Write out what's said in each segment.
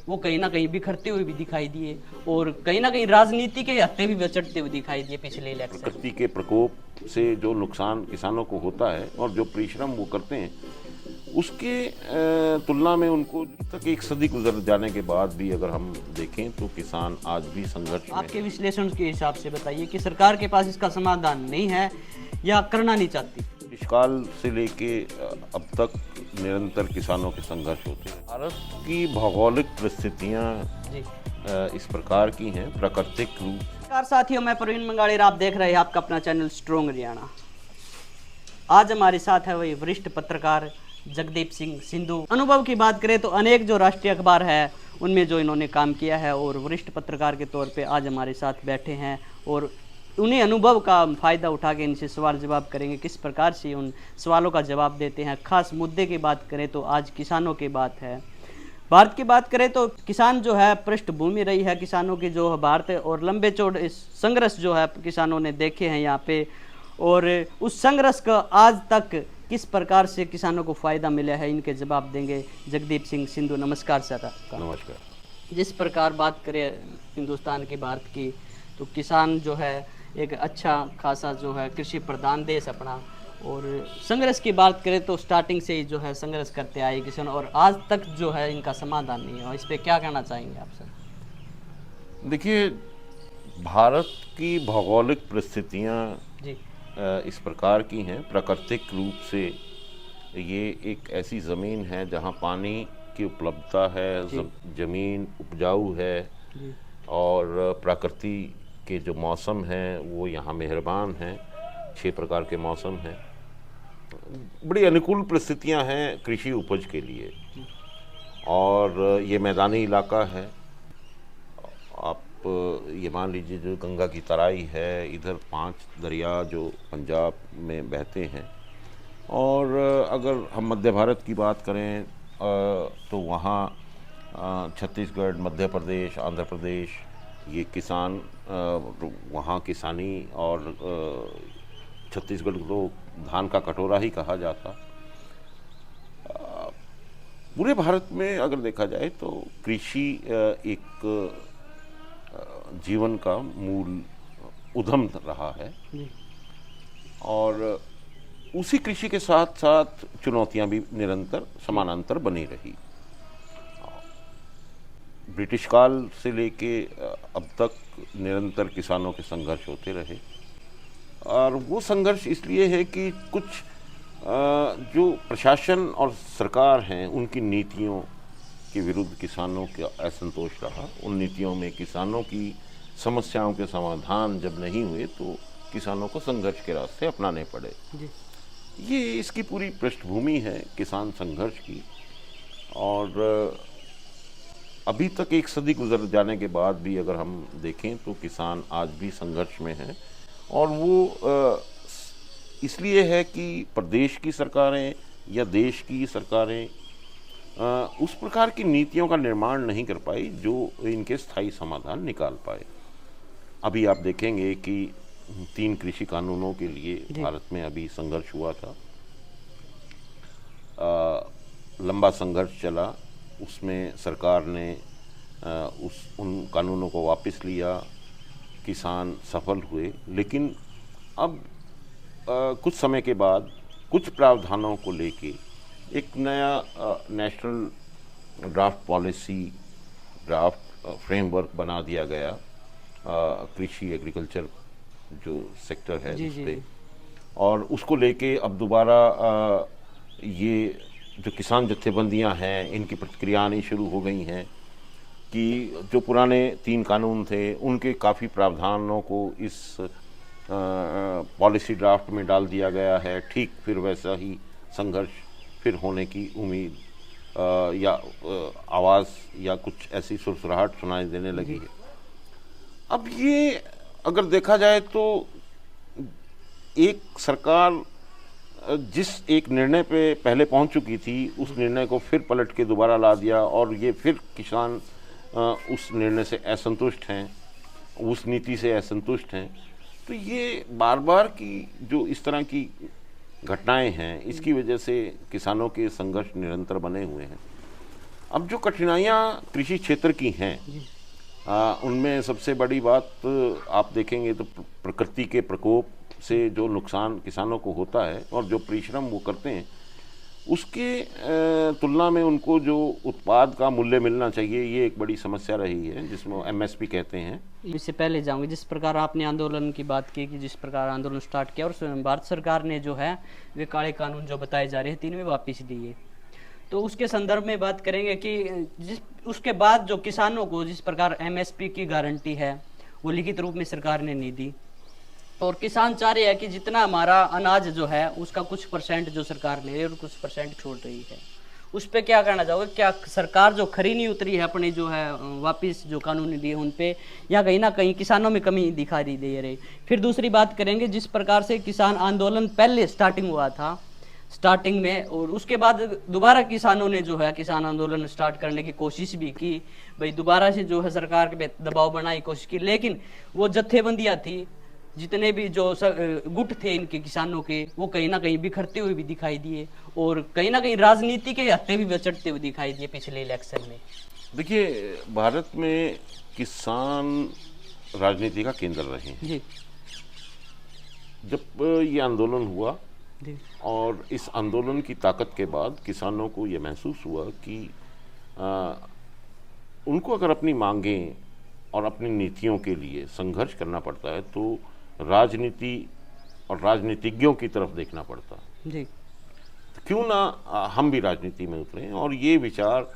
वो कहीं ना कहीं बिखरते हुए भी दिखाई दिए और कहीं ना कहीं राजनीति के हत्थे भी बचड़ते हुए दिखाई दिए पिछले इलेक्शन में। प्रकृति के प्रकोप से जो नुकसान किसानों को होता है और जो परिश्रम वो करते हैं उसके तुलना में उनको तक एक सदी गुजर जाने के बाद भी अगर हम देखें तो किसान आज भी संघर्ष में आपके है। विश्लेषण के हिसाब से बताइए कि सरकार के पास इसका समाधान नहीं है या करना नहीं चाहती। इस काल से लेके अब तक निरंतर किसानों के संघर्ष होते हैं। भारत की भौगोलिक परिस्थितियां जी इस प्रकार की हैं, प्राकृतिक रूप। नमस्कार साथियों, मैं प्रवीण मंगाड़ेर, आप देख रहे हैं आपका अपना चैनल स्ट्रॉन्ग हरियाणा। आज हमारे साथ है वही वरिष्ठ पत्रकार जगदीप सिंह सिंधु। अनुभव की बात करें तो अनेक जो राष्ट्रीय अखबार है उनमें जो इन्होंने काम किया है और वरिष्ठ पत्रकार के तौर पे आज हमारे साथ बैठे हैं और उन्हीं अनुभव का फ़ायदा उठा के इनसे सवाल जवाब करेंगे, किस प्रकार से उन सवालों का जवाब देते हैं। खास मुद्दे की बात करें तो आज किसानों की बात है। भारत की बात करें तो किसान जो है पृष्ठभूमि रही है किसानों की, जो भारत और लंबे चौड़े संघर्ष जो है किसानों ने देखे हैं यहाँ पे, और उस संघर्ष का आज तक किस प्रकार से किसानों को फ़ायदा मिला है, इनके जवाब देंगे जगदीप सिंह सिंधु। नमस्कार सर आपका। नमस्कार। जिस प्रकार बात करें हिंदुस्तान की, भारत की, तो किसान जो है एक अच्छा खासा जो है कृषि प्रधान देश अपना, और संघर्ष की बात करें तो स्टार्टिंग से ही जो है संघर्ष करते आए किसान और आज तक जो है इनका समाधान नहीं है। इस पे क्या कहना चाहेंगे आप सर? देखिए, भारत की भौगोलिक परिस्थितियां जी इस प्रकार की हैं, प्राकृतिक रूप से ये एक ऐसी ज़मीन है जहां पानी की उपलब्धता है, ज़मीन उपजाऊ है जी और प्रकृति के जो मौसम हैं वो यहाँ मेहरबान हैं। 6 प्रकार के मौसम हैं, बड़ी अनुकूल परिस्थितियां हैं कृषि उपज के लिए। और ये मैदानी इलाका है। आप ये मान लीजिए जो गंगा की तराई है, इधर 5 दरिया जो पंजाब में बहते हैं। और अगर हम मध्य भारत की बात करें तो वहाँ छत्तीसगढ़, मध्य प्रदेश, आंध्र प्रदेश, ये किसान वहाँ किसानी, और छत्तीसगढ़ को धान का कटोरा ही कहा जाता। पूरे भारत में अगर देखा जाए तो कृषि एक जीवन का मूल उद्यम रहा है। और उसी कृषि के साथ साथ चुनौतियां भी निरंतर समानांतर बनी रही। ब्रिटिश काल से लेके अब तक निरंतर किसानों के संघर्ष होते रहे। और वो संघर्ष इसलिए है कि कुछ जो प्रशासन और सरकार हैं उनकी नीतियों के विरुद्ध किसानों का असंतोष रहा। उन नीतियों में किसानों की समस्याओं के समाधान जब नहीं हुए तो किसानों को संघर्ष के रास्ते अपनाने पड़े। ये इसकी पूरी पृष्ठभूमि है किसान संघर्ष की। और अभी तक एक सदी गुजर जाने के बाद भी अगर हम देखें तो किसान आज भी संघर्ष में है। और वो इसलिए है कि प्रदेश की सरकारें या देश की सरकारें उस प्रकार की नीतियों का निर्माण नहीं कर पाई जो इनके स्थायी समाधान निकाल पाए। अभी आप देखेंगे कि 3 कृषि कानूनों के लिए भारत में अभी संघर्ष हुआ था। लंबा संघर्ष चला, उसमें सरकार ने उन कानूनों को वापस लिया, किसान सफल हुए। लेकिन अब कुछ समय के बाद कुछ प्रावधानों को लेके एक नया national draft policy, draft framework बना दिया गया कृषि एग्रीकल्चर जो सेक्टर है उस पे। और उसको लेके अब दोबारा ये जो किसान जत्थेबंदियां हैं इनकी प्रतिक्रिया आनी शुरू हो गई हैं कि जो पुराने 3 कानून थे उनके काफ़ी प्रावधानों को इस पॉलिसी ड्राफ्ट में डाल दिया गया है। ठीक फिर वैसा ही संघर्ष फिर होने की उम्मीद या आवाज़ या कुछ ऐसी सुरसुराहट सुनाई देने लगी है। अब ये अगर देखा जाए तो एक सरकार जिस एक निर्णय पे पहले पहुंच चुकी थी उस निर्णय को फिर पलट के दोबारा ला दिया। और ये फिर किसान उस निर्णय से असंतुष्ट हैं, उस नीति से असंतुष्ट हैं। तो ये बार बार की जो इस तरह की घटनाएं हैं इसकी वजह से किसानों के संघर्ष निरंतर बने हुए हैं। अब जो कठिनाइयाँ कृषि क्षेत्र की हैं, उनमें सबसे बड़ी बात आप देखेंगे तो प्रकृति के प्रकोप से जो नुकसान किसानों को होता है और जो परिश्रम वो करते हैं उसके तुलना में उनको जो उत्पाद का मूल्य मिलना चाहिए, ये एक बड़ी समस्या रही है, जिसमें एमएसपी कहते हैं। इससे पहले जाऊंगे, जिस प्रकार आपने आंदोलन की बात की कि जिस प्रकार आंदोलन स्टार्ट किया और भारत सरकार ने जो है वे काले कानून जो बताए जा रहे हैं 3वें वापस दिए, तो उसके संदर्भ में बात करेंगे कि जिस उसके बाद जो किसानों को जिस प्रकार एमएसपी की गारंटी है वो लिखित रूप में सरकार ने नहीं दी, और किसान चाह रहे हैं कि जितना हमारा अनाज जो है उसका कुछ परसेंट जो सरकार ले रही है और कुछ परसेंट छोड़ रही है, उस पर क्या करना चाहोगे? क्या सरकार जो खरी नहीं उतरी है अपने जो है वापस जो कानून दिए उन पे, या कहीं ना कहीं किसानों में कमी दिखाई दे रही? फिर दूसरी बात करेंगे जिस प्रकार से किसान आंदोलन पहले स्टार्टिंग हुआ था स्टार्टिंग में, और उसके बाद दोबारा किसानों ने जो है किसान आंदोलन स्टार्ट करने की कोशिश भी की, भाई दोबारा से जो है सरकार पे दबाव बनाने की कोशिश की, लेकिन वो जत्थेबंदियाँ थी, जितने भी जो गुट थे इनके किसानों के, वो कहीं ना कहीं बिखरते हुए भी दिखाई दिए और कहीं ना कहीं राजनीति के हत्थे भी बचड़ते हुए दिखाई दिए पिछले इलेक्शन में। देखिए, भारत में किसान राजनीति का केंद्र रहे हैं। जी जब ये आंदोलन हुआ जी और इस आंदोलन की ताकत के बाद किसानों को ये महसूस हुआ कि उनको अगर अपनी मांगें और अपनी नीतियों के लिए संघर्ष करना पड़ता है तो राजनीति और राजनीतिज्ञों की तरफ देखना पड़ता है। जी तो क्यों ना हम भी राजनीति में उतरें, और ये विचार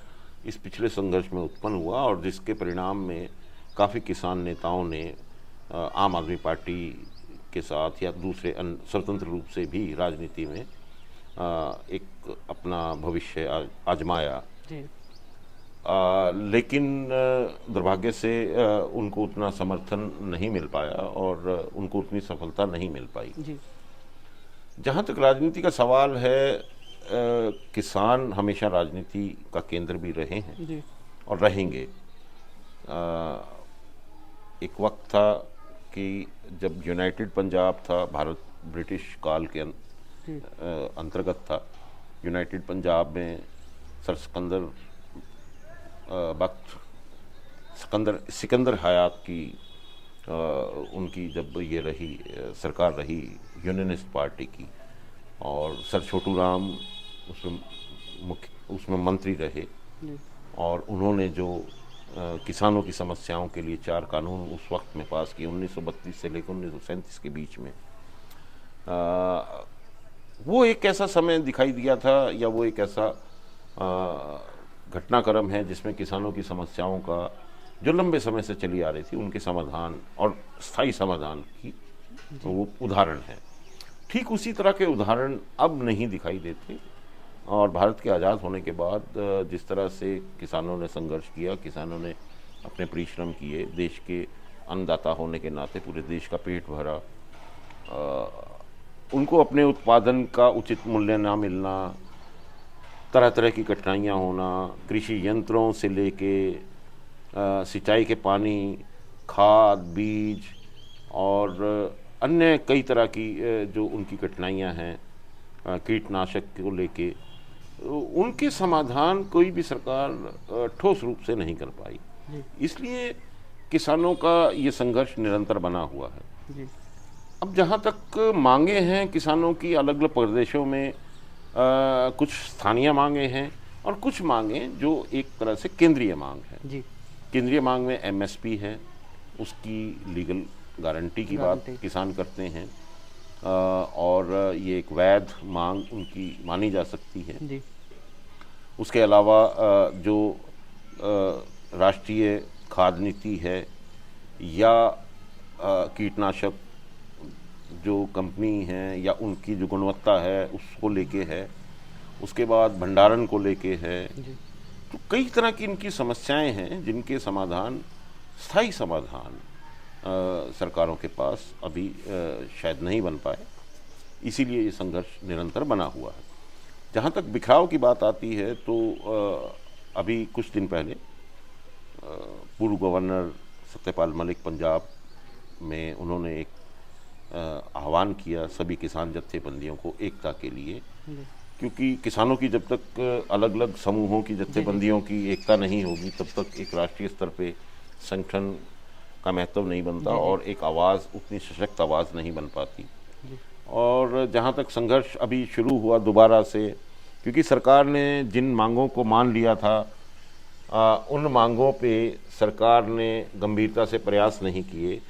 इस पिछले संघर्ष में उत्पन्न हुआ और जिसके परिणाम में काफ़ी किसान नेताओं ने आम आदमी पार्टी के साथ या दूसरे स्वतंत्र रूप से भी राजनीति में एक अपना भविष्य आजमाया। जी लेकिन दुर्भाग्य से उनको उतना समर्थन नहीं मिल पाया और उनको उतनी सफलता नहीं मिल पाई। जी जहाँ तक राजनीति का सवाल है, किसान हमेशा राजनीति का केंद्र भी रहे हैं जी और रहेंगे। एक वक्त था कि जब यूनाइटेड पंजाब था, भारत ब्रिटिश काल के अंतर्गत था, यूनाइटेड पंजाब में सर सिकंदर हयात की उनकी जब ये रही सरकार रही यूनियनिस्ट पार्टी की, और सर छोटू राम उसमें मंत्री रहे, और उन्होंने जो किसानों की समस्याओं के लिए 4 कानून उस वक्त में पास किए 1932 से लेकर 1937 के बीच में, वो एक ऐसा समय दिखाई दिया था या वो एक ऐसा घटनाक्रम है जिसमें किसानों की समस्याओं का जो लंबे समय से चली आ रही थी उनके समाधान और स्थायी समाधान की तो वो उदाहरण है। ठीक उसी तरह के उदाहरण अब नहीं दिखाई देते, और भारत के आज़ाद होने के बाद जिस तरह से किसानों ने संघर्ष किया, किसानों ने अपने परिश्रम किए, देश के अन्नदाता होने के नाते पूरे देश का पेट भरा, उनको अपने उत्पादन का उचित मूल्य ना मिलना, तरह तरह की कठिनाइयाँ होना, कृषि यंत्रों से लेके सिंचाई के पानी, खाद, बीज और अन्य कई तरह की जो उनकी कठिनाइयाँ हैं, कीटनाशक को लेके, उनके समाधान कोई भी सरकार ठोस रूप से नहीं कर पाई। इसलिए किसानों का ये संघर्ष निरंतर बना हुआ है। जी अब जहाँ तक मांगे हैं किसानों की, अलग अलग प्रदेशों में कुछ स्थानीय मांगे हैं और कुछ मांगे जो एक तरह से केंद्रीय मांग है। जी केंद्रीय मांग में एमएसपी है, उसकी लीगल गारंटी की बात किसान करते हैं, और ये एक वैध मांग उनकी मानी जा सकती है। जी उसके अलावा जो राष्ट्रीय खाद नीति है या कीटनाशक जो कंपनी है या उनकी जो गुणवत्ता है उसको लेके है, उसके बाद भंडारण को लेके है, तो कई तरह की इनकी समस्याएं हैं जिनके समाधान, स्थायी समाधान सरकारों के पास अभी शायद नहीं बन पाए, इसीलिए ये संघर्ष निरंतर बना हुआ है। जहाँ तक बिखराव की बात आती है तो अभी कुछ दिन पहले पूर्व गवर्नर सत्यपाल मलिक पंजाब में उन्होंने एक आह्वान किया सभी किसान जत्थेबंदियों को एकता के लिए क्योंकि किसानों की जब तक अलग अलग समूहों की जत्थेबंदियों की एकता नहीं होगी तब तक एक राष्ट्रीय स्तर पे संगठन का महत्व नहीं बनता और एक आवाज़ उतनी सशक्त आवाज़ नहीं बन पाती। और जहाँ तक संघर्ष अभी शुरू हुआ दोबारा से, क्योंकि सरकार ने जिन मांगों को मान लिया था उन मांगों पे सरकार ने गंभीरता से प्रयास नहीं किए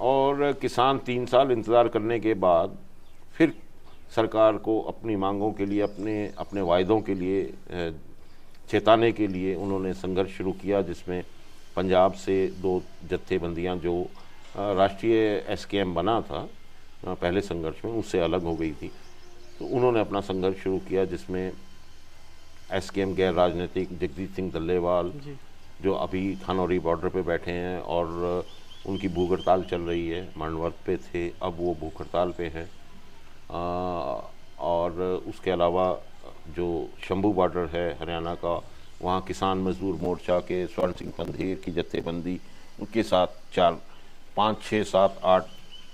और किसान 3 साल इंतज़ार करने के बाद फिर सरकार को अपनी मांगों के लिए अपने वायदों के लिए चेताने के लिए उन्होंने संघर्ष शुरू किया, जिसमें पंजाब से 2 जत्थेबंदियां जो राष्ट्रीय एसकेएम बना था पहले संघर्ष में उससे अलग हो गई थी, तो उन्होंने अपना संघर्ष शुरू किया जिसमें एसकेएम गैर राजनीतिक जगजीत सिंह डल्लेवाल जो अभी खानौरी बॉर्डर पे बैठे हैं और उनकी भूख हड़ताल चल रही है, मांडवर्त पे थे, अब वो भूख हड़ताल पे हैं। और उसके अलावा जो शंभू बॉर्डर है हरियाणा का, वहाँ किसान मजदूर मोर्चा के स्वर्ण सिंह पंधेर की जत्थेबंदी, उनके साथ 4, 5, 6, 7, 8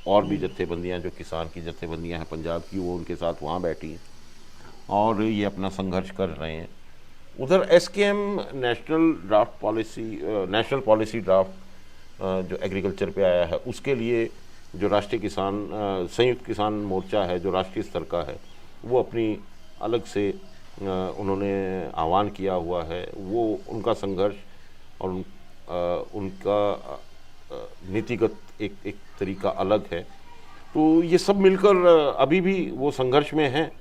और भी जत्थेबंदियाँ जो किसान की जत्थेबंदियाँ हैं पंजाब की, वो उनके साथ वहाँ बैठी हैं और ये अपना संघर्ष कर रहे हैं। उधर एसकेएम नेशनल पॉलिसी ड्राफ्ट जो एग्रीकल्चर पे आया है उसके लिए जो राष्ट्रीय किसान संयुक्त किसान मोर्चा है जो राष्ट्रीय स्तर का है, वो अपनी अलग से उन्होंने आह्वान किया हुआ है। वो उनका संघर्ष और उनका नीतिगत एक तरीका अलग है। तो ये सब मिलकर अभी भी वो संघर्ष में हैं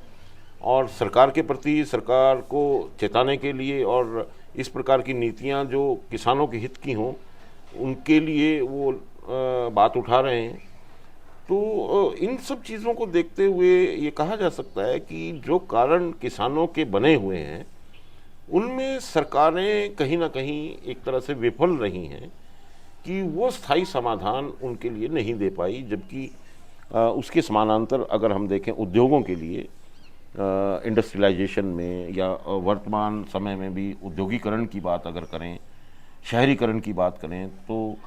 और सरकार के प्रति, सरकार को चेताने के लिए और इस प्रकार की नीतियां जो किसानों के हित की हों उनके लिए वो बात उठा रहे हैं। तो इन सब चीज़ों को देखते हुए ये कहा जा सकता है कि जो कारण किसानों के बने हुए हैं उनमें सरकारें कहीं ना कहीं एक तरह से विफल रही हैं कि वो स्थायी समाधान उनके लिए नहीं दे पाई, जबकि उसके समानांतर अगर हम देखें उद्योगों के लिए इंडस्ट्रियलाइजेशन में या वर्तमान समय में भी उद्योगीकरण की बात अगर करें, शहरीकरण की बात करें, तो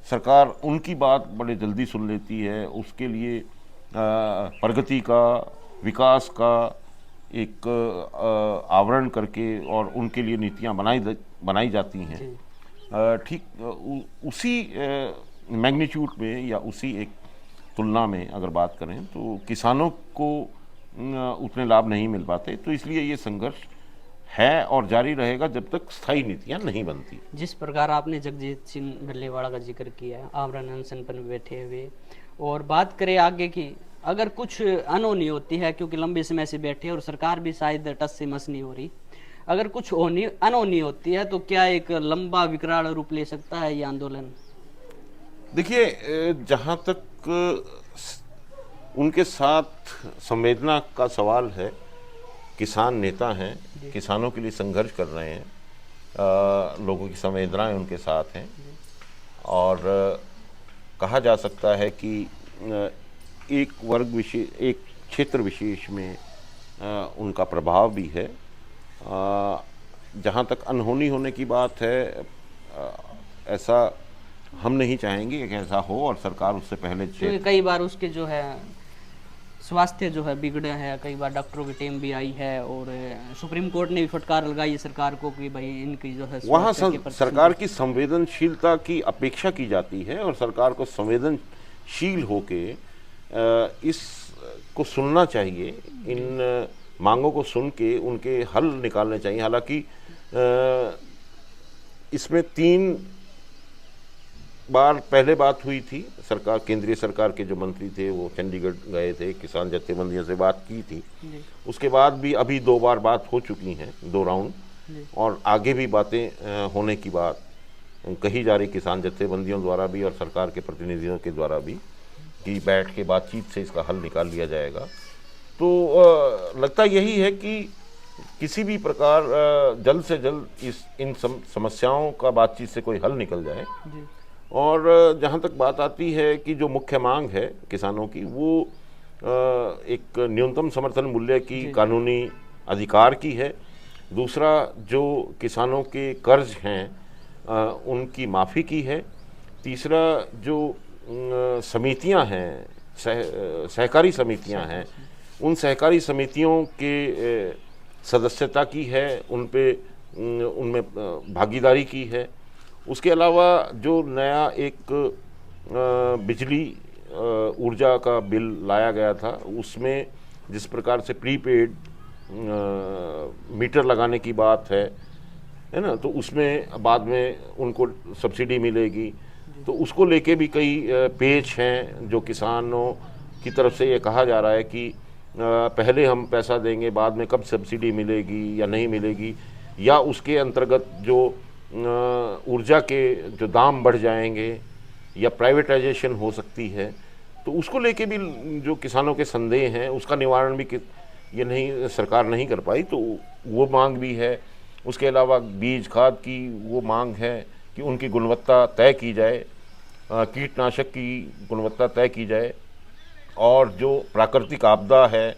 सरकार उनकी बात बड़े जल्दी सुन लेती है। उसके लिए प्रगति का, विकास का एक आवरण करके और उनके लिए नीतियां बनाई जाती हैं। ठीक उसी मैग्नीट्यूड में या उसी एक तुलना में अगर बात करें तो किसानों को उतने लाभ नहीं मिल पाते। तो इसलिए ये संघर्ष है और जारी रहेगा जब तक स्थायी नीतियां नहीं बनती। जिस प्रकार आपने जगजीत सिंह डल्लेवाल का जिक्र किया, आमरण अनशन पर बैठे हुए, और बात करें आगे की, अगर कुछ अनहोनी होती है क्योंकि लंबे समय से बैठे और सरकार भी शायद टस से मस नहीं हो रही, अगर कुछ अनहोनी होती है तो क्या एक लंबा विकराल रूप ले सकता है ये आंदोलन? देखिए, जहाँ तक उनके साथ संवेदना का सवाल है, किसान नेता हैं, किसानों के लिए संघर्ष कर रहे हैं, लोगों की संवेदनाएं उनके साथ हैं और कहा जा सकता है कि एक वर्ग विशेष, एक क्षेत्र विशेष में उनका प्रभाव भी है। जहाँ तक अनहोनी होने की बात है, ऐसा हम नहीं चाहेंगे कि ऐसा हो और सरकार उससे पहले कई बार उसके जो है स्वास्थ्य जो है बिगड़े हैं, कई बार डॉक्टरों की टीम भी आई है और सुप्रीम कोर्ट ने भी फटकार लगाई है सरकार को कि भाई इनकी जो है वहाँ सरकार की संवेदनशीलता की अपेक्षा की जाती है और सरकार को संवेदनशील होके इस को सुनना चाहिए, इन मांगों को सुन के उनके हल निकालने चाहिए। हालांकि इसमें 3 बार पहले बात हुई थी, सरकार, केंद्रीय सरकार के जो मंत्री थे वो चंडीगढ़ गए थे, किसान जत्थेबंदियों से बात की थी, उसके बाद भी अभी 2 बार बात हो चुकी हैं, 2 राउंड, और आगे भी बातें होने की बात कही जा रही किसान जत्थेबंदियों द्वारा भी और सरकार के प्रतिनिधियों के द्वारा भी कि बैठ के बातचीत से इसका हल निकाल लिया जाएगा। तो लगता यही है कि किसी भी प्रकार जल्द से जल्द इन समस्याओं का बातचीत से कोई हल निकल जाए। और जहाँ तक बात आती है कि जो मुख्य मांग है किसानों की, वो एक न्यूनतम समर्थन मूल्य की कानूनी अधिकार की है। दूसरा, जो किसानों के कर्ज हैं उनकी माफ़ी की है। तीसरा, जो समितियां हैं, सहकारी समितियां हैं, उन सहकारी समितियों के सदस्यता की है, उनमें भागीदारी की है। उसके अलावा जो नया एक बिजली ऊर्जा का बिल लाया गया था, उसमें जिस प्रकार से प्रीपेड मीटर लगाने की बात है ना, तो उसमें बाद में उनको सब्सिडी मिलेगी। तो उसको लेके भी कई पेच हैं जो किसानों की तरफ से ये कहा जा रहा है कि पहले हम पैसा देंगे, बाद में कब सब्सिडी मिलेगी या नहीं मिलेगी, या उसके अंतर्गत जो ऊर्जा के जो दाम बढ़ जाएंगे या प्राइवेटाइजेशन हो सकती है। तो उसको लेके भी जो किसानों के संदेह हैं उसका निवारण भी ये नहीं, सरकार नहीं कर पाई, तो वो मांग भी है। उसके अलावा बीज खाद की वो मांग है कि उनकी गुणवत्ता तय की जाए, कीटनाशक की गुणवत्ता तय की जाए, और जो प्राकृतिक आपदा है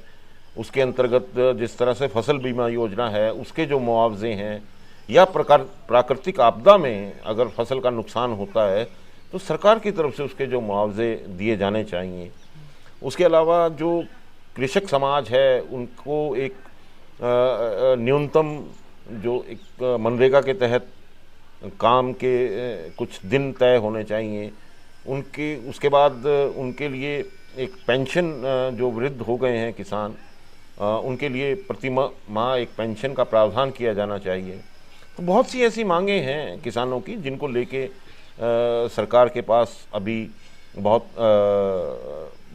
उसके अंतर्गत जिस तरह से फसल बीमा योजना है उसके जो मुआवजे हैं, या प्राकृतिक आपदा में अगर फसल का नुकसान होता है तो सरकार की तरफ से उसके जो मुआवजे दिए जाने चाहिए। उसके अलावा जो कृषक समाज है उनको एक न्यूनतम जो एक मनरेगा के तहत काम के कुछ दिन तय होने चाहिए उनके। उसके बाद उनके लिए एक पेंशन, जो वृद्ध हो गए हैं किसान, उनके लिए प्रति माह एक पेंशन का प्रावधान किया जाना चाहिए। तो बहुत सी ऐसी मांगे हैं किसानों की जिनको लेके सरकार के पास अभी बहुत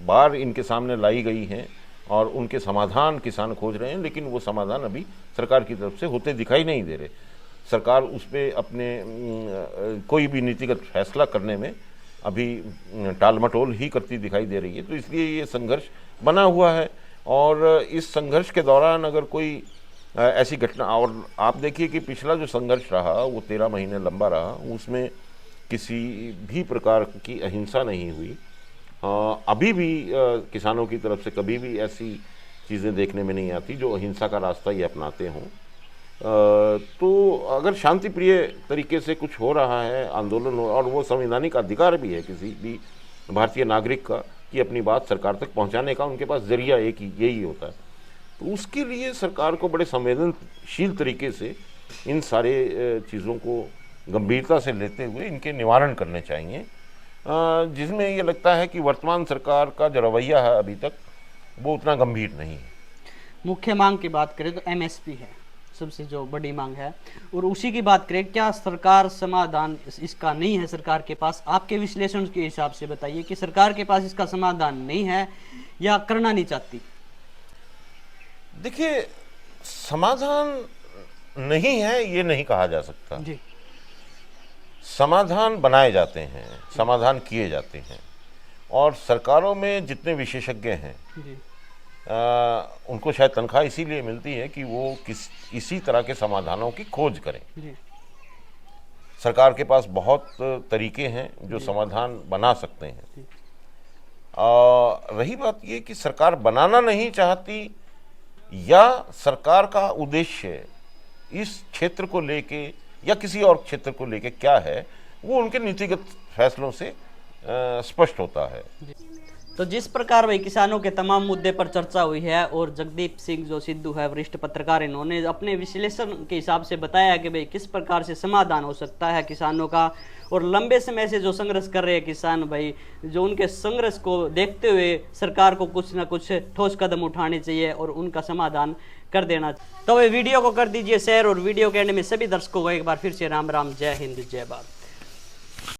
बार इनके सामने लाई गई हैं और उनके समाधान किसान खोज रहे हैं, लेकिन वो समाधान अभी सरकार की तरफ से होते दिखाई नहीं दे रहे। सरकार उस पर अपने कोई भी नीतिगत फैसला करने में अभी टालमटोल ही करती दिखाई दे रही है। तो इसलिए ये संघर्ष बना हुआ है, और इस संघर्ष के दौरान अगर कोई ऐसी घटना, और आप देखिए कि पिछला जो संघर्ष रहा वो 13 महीने लंबा रहा, उसमें किसी भी प्रकार की अहिंसा नहीं हुई। अभी भी किसानों की तरफ से कभी भी ऐसी चीज़ें देखने में नहीं आती जो अहिंसा का रास्ता ये अपनाते हों। तो अगर शांति प्रिय तरीके से कुछ हो रहा है आंदोलन, और वो संवैधानिक अधिकार भी है किसी भी भारतीय नागरिक का कि अपनी बात सरकार तक पहुंचाने का उनके पास जरिया एक ही यही होता है, तो उसके लिए सरकार को बड़े संवेदनशील तरीके से इन सारे चीज़ों को गंभीरता से लेते हुए इनके निवारण करने चाहिए, जिसमें ये लगता है कि वर्तमान सरकार का जो रवैया है अभी तक वो उतना गंभीर नहीं है। मुख्य मांग की बात करें तो एमएसपी है सबसे जो बड़ी मांग है, और उसी की बात करें, क्या सरकार समाधान इसका नहीं है सरकार के पास? आपके विश्लेषण के हिसाब से बताइए कि सरकार के पास इसका समाधान नहीं है या करना नहीं चाहती? देखिए, समाधान नहीं है ये नहीं कहा जा सकता जी। समाधान बनाए जाते हैं, समाधान किए जाते हैं, और सरकारों में जितने विशेषज्ञ हैं जी। उनको शायद तनख्वाह इसीलिए मिलती है कि वो इसी तरह के समाधानों की खोज करें। जी। सरकार के पास बहुत तरीके हैं जो समाधान बना सकते हैं। रही बात ये कि सरकार बनाना नहीं चाहती या सरकार का उद्देश्य इस क्षेत्र को लेके या किसी और क्षेत्र को लेके क्या है, वो उनके नीतिगत फैसलों से स्पष्ट होता है। तो जिस प्रकार भाई किसानों के तमाम मुद्दे पर चर्चा हुई है, और जगदीप सिंह जो सिद्धू है वरिष्ठ पत्रकार, इन्होंने अपने विश्लेषण के हिसाब से बताया कि भाई किस प्रकार से समाधान हो सकता है किसानों का, और लंबे समय से जो संघर्ष कर रहे हैं किसान भाई, जो उनके संघर्ष को देखते हुए सरकार को कुछ ना कुछ ठोस कदम उठाने चाहिए और उनका समाधान कर देना। तो भाई वीडियो को कर दीजिए शेयर, और वीडियो के एंड में सभी दर्शकों को एक बार फिर से राम राम, जय हिंद, जय भारत।